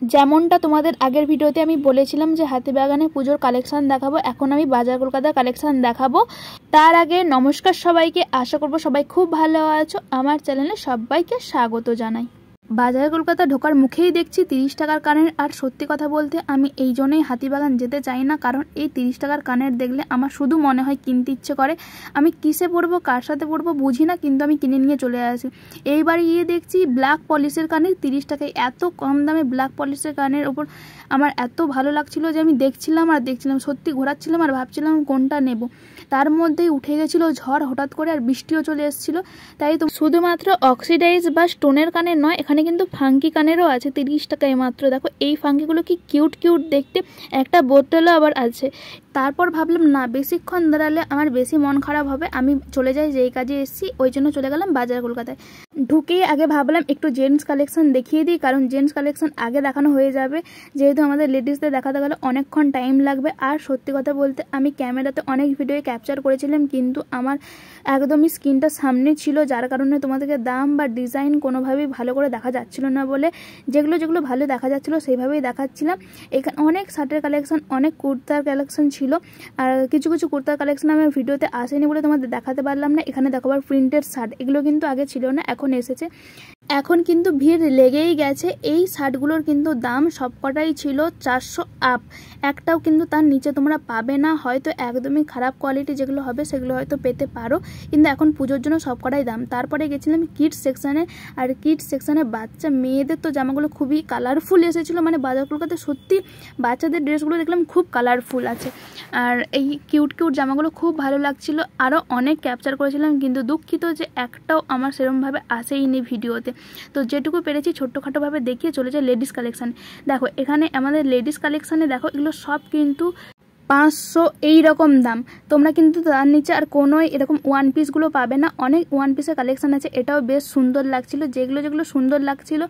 যেমনটা তোমাদের আগের ভিডিওতে আমি বলেছিলাম যে হাতিবাগানে পুজোর কালেকশন দেখাবো, এখন আমি বাজার কলকাতার কালেকশন দেখাবো। তার আগে নমস্কার সবাইকে, আশা করবো সবাই খুব ভালো আছো। আমার চ্যানেলে সবাইকে স্বাগত জানাই। বাজার কলকাতা ঢোকার মুখেই দেখছি 30 টাকার কানের। আর সত্যি কথা বলতে আমি এই জন্যই হাতিবাগান যেতে চাই না, কারণ এই 30 টাকার কানের দেখলে আমার শুধু মনে হয় কিনতে ইচ্ছে করে। আমি কিসে পরবো, কার সাথে পরবো বুঝি না, কিন্তু আমি কিনে নিয়ে চলে আসি। এইবারে গিয়ে দেখছি ব্ল্যাক পলিশের কানের 30 টাকায়, এত কম দামে ব্ল্যাক পলিশের কানের ওপর আমার এত ভালো লাগছিল যে আমি দেখছিলাম আর দেখছিলাম, সত্যি ঘোরাচ্ছিলাম আর ভাবছিলাম কোনটা নেব। তার মধ্যেই উঠে গেছিল ঝড় হঠাৎ করে, আর বৃষ্টিও চলে এসেছিল। তাই তো শুধুমাত্র অক্সিডাইজ বা স্টোনের কানের নয়, এখানে কিন্তু ফাঙ্কি কানেরও আছে 30 টাকায় মাত্র। দেখো এই ফাঙ্কিগুলো কি কিউট কিউট দেখতে, একটা বোতলও আবার আছে। তারপর ভাবলাম না, বেশিক্ষণ দাঁড়ালে আমার বেশি মন খারাপ হবে, আমি চলে যাই যেই কাজে এসেছি। ওই জন্য চলে গেলাম বাজার কলকাতায়। ঢুকেই আগে ভাবলাম একটু জেন্টস কালেকশন দেখিয়ে দিই, কারণ জেন্টস কালেকশন আগে দেখানো হয়ে যাবে, যেহেতু আমাদের লেডিসদের দেখাতে গেলে অনেকক্ষণ টাইম লাগবে। আর সত্যি কথা বলতে আমি ক্যামেরাতে অনেক ভিডিও ক্যাপচার করেছিলাম, কিন্তু আমার একদমই স্ক্রিনটা সামনে ছিল, যার কারণে তোমাদেরকে দাম বা ডিজাইন কোনোভাবেই ভালো করে দেখা যাচ্ছিল না বলে যেগুলো যেগুলো ভালো দেখা যাচ্ছিল সেইভাবেই দেখাচ্ছিলাম। এখানে অনেক শার্টের কালেকশন, অনেক কুর্তার কালেকশন ছিল, আর কিছু কিছু কুর্তার কালেকশন আমার ভিডিওতে আসেনি বলে তোমাদের দেখাতে পারলাম না। এখানে দেখো আবার প্রিন্টেড শার্ট, এগুলো কিন্তু আগে ছিল না, এখন এসেছে। এখন কিন্তু ভিড় লেগেই গেছে। এই শার্টগুলোর কিন্তু দাম সবকটাই ছিল 400 আপ, একটাও কিন্তু তার নিচে তোমরা পাবে না। হয়তো একদমই খারাপ কোয়ালিটি যেগুলো হবে সেগুলো হয়তো পেতে পারো, কিন্তু এখন পুজোর জন্য সবকটাই দাম। তারপরে গেছিলাম কিডস সেকশানে, আর কিডস সেকশানে বাচ্চা মেয়েদের তো জামাগুলো খুবই কালারফুল এসেছিলো। মানে বাজার কলকাতায় সত্যি বাচ্চাদের ড্রেসগুলো দেখলাম খুব কালারফুল আছে, আর এই কিউট কিউট জামাগুলো খুব ভালো লাগছিল। আরও অনেক ক্যাপচার করেছিলাম, কিন্তু দুঃখিত যে একটাও আমার সেরকমভাবে আসেইনি ভিডিওতে। তো যেটুকু পেরেছি ছোট্টখাটোভাবে দেখিয়ে চলে যায় লেডিস কালেকশান। দেখো এখানে আমাদের লেডিস কালেকশানে দেখো এগুলো সব কিন্তু 500 এই রকম দাম। তোমরা কিন্তু তার নিচে আর কোনোই এরকম ওয়ান পিসগুলো পাবে না। অনেক ওয়ান পিসের কালেকশান আছে, এটাও বেশ সুন্দর লাগছিল। যেগুলো যেগুলো সুন্দর লাগছিল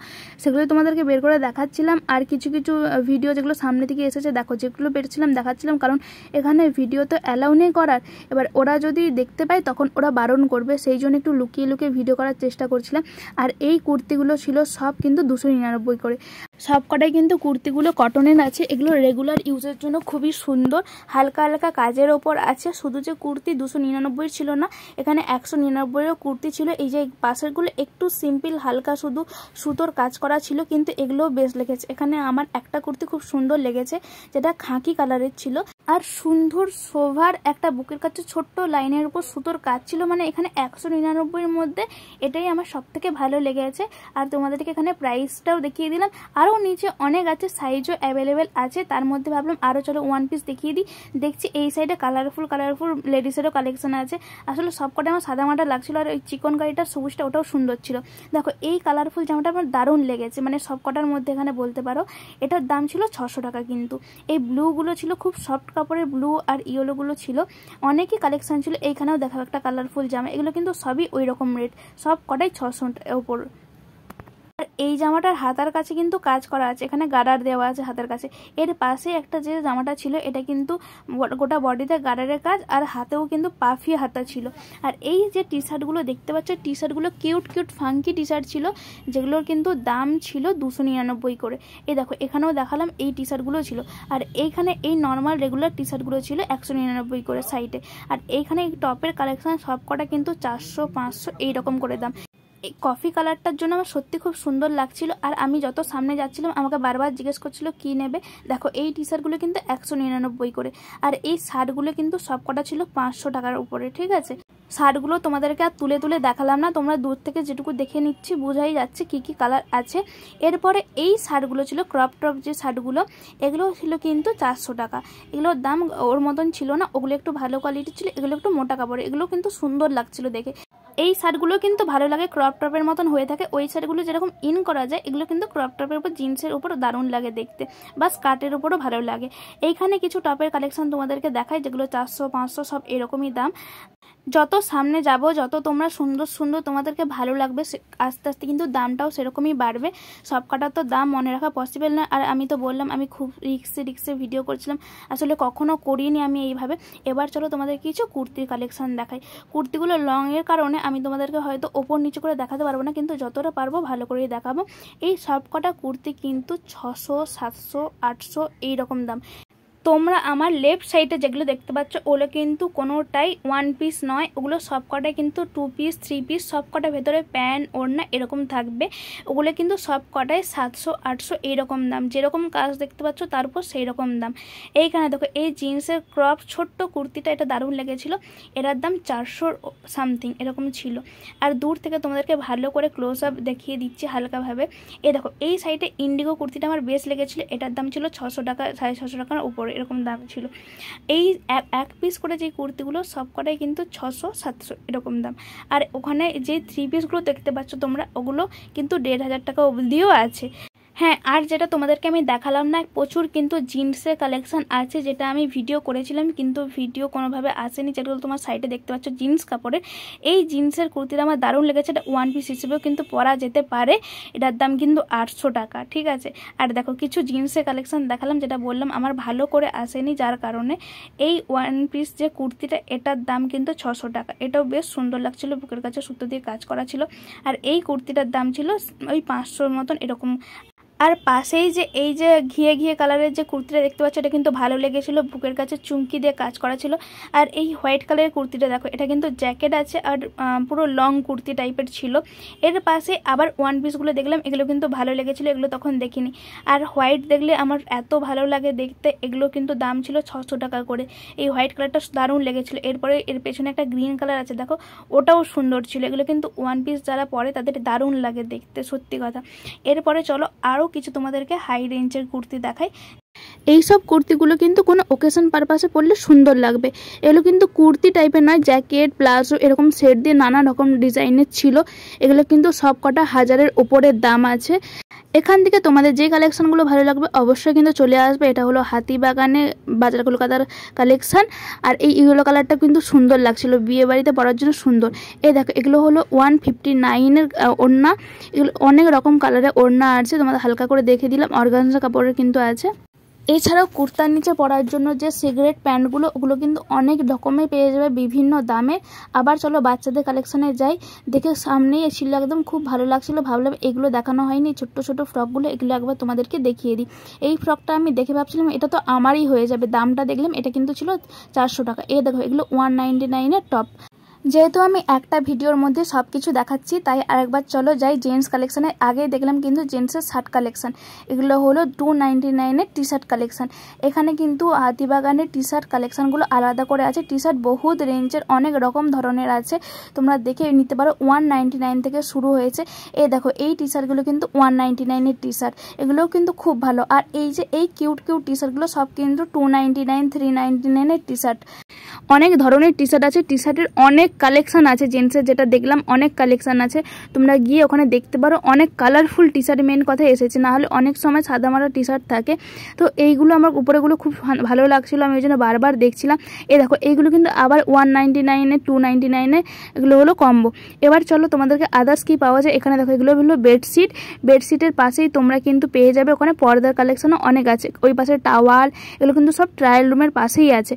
সেগুলো তোমাদেরকে বের করে দেখাচ্ছিলাম। আর কিছু কিছু ভিডিও যেগুলো সামনে থেকে এসেছে দেখো, যেগুলো পেরেছিলাম দেখাচ্ছিলাম, কারণ এখানে ভিডিও তো অ্যালাউ নেই করার। এবার ওরা যদি দেখতে পায় তখন ওরা বারণ করবে, সেই জন্য একটু লুকিয়ে লুকিয়ে ভিডিও করার চেষ্টা করছিলাম। আর এই কুর্তিগুলো ছিল সব কিন্তু 299 করে। সব কটাই কিন্তু কুর্তিগুলো কটনের আছে, এগুলো রেগুলার ইউজের জন্য খুবই সুন্দর, হালকা হালকা কাজের ওপর আছে। শুধু যে কুর্তি 299 ছিল না, এখানে 199 কুর্তি ছিল। এই যে পাশেরগুলো একটু সিম্পল হালকা শুধু সুতোর কাজ করা ছিল, কিন্তু এগুলোও বেশ লেগেছে। এখানে আমার একটা কুর্তি খুব সুন্দর লেগেছে, যেটা খাকি কালারের ছিল, আর সুন্দর শোভার একটা বুকের কাছে ছোট্ট লাইনের উপর সুতোর কাজ ছিল। মানে এখানে 199-এর মধ্যে এটাই আমার সব থেকে ভালো লেগেছে। আর তোমাদেরকে এখানে প্রাইসটাও দেখিয়ে দিলাম। আরও নিচে অনেক আছে, সাইজও অ্যাভেলেবেল আছে। তার মধ্যে ভাবলাম আরও চলো ওয়ান পিস দেখিয়ে দিই। দেখছি এই সাইডে কালারফুল কালারফুল লেডিসেরও কালেকশন আছে। আসলে সবকটা আমার সাদা মাটা লাগছিল, আর ওই চিকন কারিটা সবুজটা ওটাও সুন্দর ছিল। দেখো এই কালারফুল জামাটা আমার দারুণ লেগেছে, মানে সবকটার মধ্যে এখানে বলতে পারো। এটার দাম ছিল 600 টাকা। কিন্তু এই ব্লুগুলো ছিল খুব সফট কাপড়ের, ব্লু আর ইয়েলোগুলো ছিল, অনেকই কালেকশন ছিল। এইখানেও দেখো একটা কালারফুল জামা, এগুলো কিন্তু সবই ওই রকম রেট, সব কটাই 600 ওপর। আর এই জামাটার হাতার কাছে কিন্তু কাজ করা আছে, এখানে গার্ডার দেওয়া আছে হাতের কাছে। এর পাশে একটা যে জামাটা ছিল এটা কিন্তু গোটা বডিতে গার্ডারের কাজ, আর হাতেও কিন্তু পাফি হাতা ছিল। আর এই যে টি শার্টগুলো দেখতে পাচ্ছ, টি শার্টগুলো cute cute funky T shirt ছিল, যেগুলোর কিন্তু দাম ছিল 299 করে। এই দেখো এখানেও দেখালাম এই টি শার্টগুলো ছিল। আর এইখানে এই নর্মাল রেগুলার টি শার্টগুলো ছিল 199 করে সাইডে। আর এইখানে এই টপের কালেকশন সব কটা কিন্তু 400 500 এইরকম করে দাম। এই কফি কালারটার জন্য আমার সত্যি খুব সুন্দর লাগছিল। আর আমি যত সামনে যাচ্ছিলাম আমাকে বারবার জিজ্ঞেস করছিল কি নেবে। দেখো এই টি শার্টগুলো কিন্তু 199 করে, আর এই শার্টগুলো কিন্তু সব কটা ছিল 500 টাকার উপরে। ঠিক আছে, শার্টগুলো তোমাদেরকে আর তুলে তুলে দেখালাম না, তোমরা দূর থেকে যেটুকু দেখে নিচ্ছি বোঝাই যাচ্ছে কি কি কালার আছে। এরপরে এই শার্টগুলো ছিল ক্রপ টপ যে শার্টগুলো, এগুলো ছিল কিন্তু 400 টাকা। এগুলোর দাম ওর মতন ছিল না, ওগুলো একটু ভালো কোয়ালিটি ছিল, এগুলো একটু মোটা কাপড়, এগুলো কিন্তু সুন্দর লাগছিল দেখে। এই শার্টগুলো কিন্তু ভালো লাগে, ক্রপ টপের মতন হয়ে থাকে। ওই শার্টগুলো যেরকম ইন করা যায়, এগুলো কিন্তু ক্রপ টপের উপর জিন্সের উপর দারুণ লাগে দেখতে, বা স্কার্টের উপরও ভালো লাগে। এইখানে কিছু টপের কালেকশন তোমাদেরকে দেখাই, যেগুলো 400 500 সব এরকমই দাম। যত সামনে যাব, যত তোমরা সুন্দর সুন্দর তোমাদেরকে ভালো লাগবে, আস্তে আস্তে কিন্তু দামটাও সেরকমই বাড়বে। সব কটার তো দাম মনে রাখা পসিবল না। আর আমি তো বললাম আমি খুব রিক্সে ভিডিও করছিলাম, আসলে কখনো করিনি আমি এইভাবে। এবার চলো তোমাদের কিছু কুর্তির কালেকশন দেখাই। কুর্তিগুলো লং এর কারণে আমি তোমাদেরকে হয়তো ওপর নিচে করে দেখাতে পারবো না, কিন্তু যতটা পারবো ভালো করেই দেখাবো। এই সবকটা কুর্তি কিন্তু 600, 700, 800 এইরকম দাম। তোমরা আমার লেফট সাইডে যেগুলো দেখতে পাচ্ছ ওগুলো কিন্তু কোনোটাই 1 পিস নয়, ওগুলো সবকটাই কিন্তু 2 পিস 3 পিস, সবকটা ভেতরে প্যান্ট ওড়না এরকম থাকবে। ওগুলো কিন্তু সবকটাই 700, 800 এইরকম দাম, যেরকম কাজ দেখতে পাচ্ছ তার উপর সেই রকম দাম। এইখানে দেখো এই জিন্সের ক্রপ ছোট্ট কুর্তিটা, এটা দারুণ লেগেছিল। এটার দাম 400 সামথিং এরকম ছিল। আর দূর থেকে তোমাদেরকে ভালো করে ক্লোজ আপ দেখিয়ে দিচ্ছি হালকাভাবে। এই দেখো এই সাইডে ইন্ডিগো কুর্তিটা আমার বেশ লেগেছিলো, এটার দাম ছিল 600 টাকা, 650 টাকার উপরে এরকম দাম ছিল। এই এক পিস করে যে কুর্তিগুলো সবকটাই কিন্তু 600, 700 এরকম দাম। আর ওখানে যে 3 পিসগুলো দেখতে পাচ্ছ তোমরা, ওগুলো কিন্তু 1500 টাকা অবধিও আছে। হ্যাঁ, আর যেটা তোমাদেরকে আমি দেখালাম না, প্রচুর কিন্তু জিন্সের কালেকশান আছে, যেটা আমি ভিডিও করেছিলাম কিন্তু ভিডিও কোনোভাবে আসেনি, যেগুলো তোমার সাইডে দেখতে পাচ্ছ জিন্স কাপড়ের। এই জিন্সের কুর্তিটা আমার দারুণ লেগেছে, এটা 1 পিস হিসেবেও কিন্তু পরা যেতে পারে। এটার দাম কিন্তু 800 টাকা, ঠিক আছে। আর দেখো কিছু জিন্সের কালেকশান দেখালাম, যেটা বললাম আমার ভালো করে আসেনি, যার কারণে এই 1 পিস যে কুর্তিটা এটার দাম কিন্তু 600 টাকা। এটাও বেশ সুন্দর লাগছিল, বুকের কাছে সুতো দিয়ে কাজ করা ছিল। আর এই কুর্তিটার দাম ছিল ওই 500 মতন এরকম। আর পাশেই যে এই যে ঘিয়ে ঘিয়ে কালারের যে কুর্তিটা দেখতে পাচ্ছ, এটা কিন্তু ভালো লেগেছিল, বুকের কাছে চুমকি দিয়ে কাজ করা ছিল। আর এই হোয়াইট কালারের কুর্তিটা দেখো, এটা কিন্তু জ্যাকেট আছে আর পুরো লং কুর্তি টাইপের ছিল। এর পাশে আবার 1 পিসগুলো দেখলাম, এগুলো কিন্তু ভালো লেগেছিলো, এগুলো তখন দেখিনি। আর হোয়াইট দেখলে আমার এত ভালো লাগে দেখতে, এগুলো কিন্তু দাম ছিল 600 টাকা করে। এই হোয়াইট কালারটা দারুণ লেগেছিলো। এরপরে এর পেছনে একটা গ্রিন কালার আছে দেখো, ওটাও সুন্দর ছিল। এগুলো কিন্তু 1 পিস যারা পরে তাদের দারুণ লাগে দেখতে, সত্যি কথা। এরপরে চলো আরও কিছু তোমাদেরকে হাই রেঞ্জের কুর্তি দেখাই। এইসব কুর্তিগুলো কিন্তু কোনো ওকেশন পারপাসে পরলে সুন্দর লাগবে। এগুলো কিন্তু কুর্তি টাইপের নয়, জ্যাকেট প্লাজো এরকম সেট দিয়ে নানা রকম ডিজাইনের ছিল। এগুলো কিন্তু সব কটা 1000-এর উপরের দাম আছে। এখান থেকে তোমাদের যে কালেকশানগুলো ভালো লাগবে অবশ্যই কিন্তু চলে আসবে। এটা হলো হাতিবাগানে বাজার কলকাতার কালেকশান। আর এই ইয়েলো কালারটা কিন্তু সুন্দর লাগছিল, বিয়ে বাড়িতে পরার জন্য সুন্দর। এই দেখো এগুলো হলো 159-এর ওড়না। এগুলো অনেক রকম কালারের ওড়না আছে, তোমাদের হালকা করে দেখে দিলাম। অর্গানজা কাপড়ের কিন্তু আছে। এছাড়াও কুর্তার নিচে পরার জন্য যে সিগারেট প্যান্টগুলো, ওগুলো কিন্তু অনেক রকমের পেয়ে যাবে বিভিন্ন দামে। আবার চলো বাচ্চাদের কালেকশানে যাই। দেখে সামনেই এসেছিল, একদম খুব ভালো লাগছিল, ভাবলাম এগুলো দেখানো হয়নি, ছোট্ট ছোট ফ্রকগুলো, এগুলো একবার তোমাদেরকে দেখিয়ে দিই। এই ফ্রকটা আমি দেখে ভাবছিলাম এটা তো আমারই হয়ে যাবে, দামটা দেখলাম এটা কিন্তু ছিল 400 টাকা। এই দেখো এগুলো 199-এর টপ। যেহেতু আমি একটা ভিডিওর মধ্যে সব কিছু দেখাচ্ছি, তাই আরেকবার চলো যাই জেন্টস কালেকশানে। আগে দেখলাম কিন্তু জেন্টসের শার্ট কালেকশান, এগুলো হলো 299-এর টি শার্ট কালেকশান। এখানে কিন্তু হাতিবাগানের টি শার্ট কালেকশানগুলো আলাদা করে আছে। টি শার্ট বহুত রেঞ্জের অনেক রকম ধরনের আছে, তোমরা দেখে নিতে পারো। 199 থেকে শুরু হয়েছে। এই দেখো এই টি শার্টগুলো কিন্তু 199-এর টি শার্ট, এগুলোও কিন্তু খুব ভালো। আর এই যে এই কিউট কিউট টি শার্টগুলো সব কিন্তু 299, 399-এর টি শার্ট। অনেক ধরনের টি শার্ট আছে, টি শার্টের অনেক কালেকশান আছে। জেন্টসের যেটা দেখলাম অনেক কালেকশান আছে, তোমরা গিয়ে ওখানে দেখতে পারো। অনেক কালারফুল টি শার্ট মেন কথা এসেছে, না হলে অনেক সময় সাদামাটা টি শার্ট থাকে। তো এইগুলো আমার উপরেগুলো খুব ভালো লাগছিলো, আমি ওই জন্য বারবার দেখছিলাম। এই দেখো এইগুলো কিন্তু আবার 199-এ, 299-এ, এগুলো হলো কম্বো। এবার চলো তোমাদেরকে আদার্স কী পাওয়া যায়। এখানে দেখো এগুলো হলো বেডশিট। বেডশিটের পাশেই তোমরা কিন্তু পেয়ে যাবে ওখানে পর্দার কালেকশানও অনেক আছে। ওই পাশে টাওয়াল, এগুলো কিন্তু সব ট্রায়াল রুমের পাশেই আছে।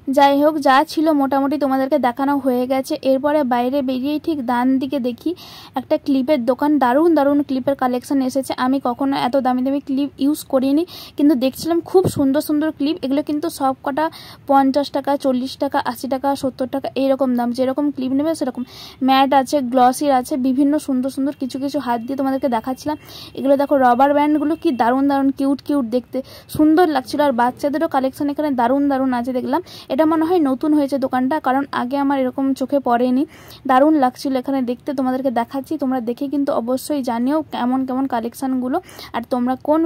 যাই হোক, যা ছিল মোটামুটি তোমাদেরকে দেখানো হয়ে গেছে। এরপরে বাইরে বেরিয়েই ঠিক ডান দিকে দেখি একটা ক্লিপের দোকান, দারুণ দারুণ ক্লিপের কালেকশান এসেছে। আমি কখনো এত দামি দামি ক্লিপ ইউজ করিনি, কিন্তু দেখছিলাম খুব সুন্দর সুন্দর ক্লিপ। এগুলো কিন্তু সব কটা 50 টাকা, 40 টাকা, 80 টাকা, 70 টাকা এইরকম দাম। যেরকম ক্লিপ নেবে সেরকম। ম্যাট আছে, গ্লসির আছে, বিভিন্ন সুন্দর সুন্দর কিছু কিছু হাত দিয়ে তোমাদেরকে দেখাচ্ছিলাম। এগুলো দেখো রাবার ব্যান্ডগুলো কি দারুণ দারুণ কিউট কিউট দেখতে, সুন্দর লাগছিল। আর বাচ্চাদেরও কালেকশান এখানে দারুণ দারুণ আছে দেখলাম। এটা মনে হয় নতুন হয়েছে দোকানটা, কারণ আগে আমার এরকম চোখে পড়েনি। দারুণ লাগছিল এখানে দেখতে, তোমাদেরকে দেখাচ্ছি। তোমরা দেখে কিন্তু অবশ্যই জানিও কেমন কেমন কালেকশানগুলো। আর তোমরা কোন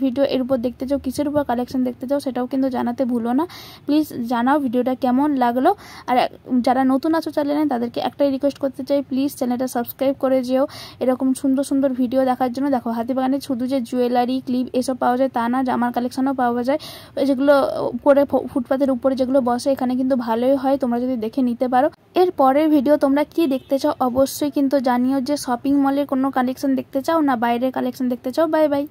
ভিডিও এর উপর দেখতে চাও, কিসের উপর কালেকশান দেখতে চাও, সেটাও কিন্তু জানাতে ভুলো না। প্লিজ জানাও ভিডিওটা কেমন লাগলো। আর যারা নতুন আছো চ্যানেলে, তাদেরকে একটাই রিকোয়েস্ট করতে চাই, প্লিজ চ্যানেলটা সাবস্ক্রাইব করে যেও এরকম সুন্দর সুন্দর ভিডিও দেখার জন্য। দেখো হাতিবাগানে শুধু যে জুয়েলারি ক্লিপ এসব পাওয়া যায় তা না, জামার কালেকশানও পাওয়া যায়। যেগুলো উপরে ফুটপাতের উপরে যেগুলো বসে, এখানে কিন্তু ভালোই হয়, তোমরা যদি দেখে নিতে পারো। এর পরের ভিডিও তোমরা কি দেখতে চাও অবশ্যই কিন্তু জানিও, যে শপিং মলের কোনো কালেকশন দেখতে চাও না বাইরের কালেকশন দেখতে চাও। Bye bye.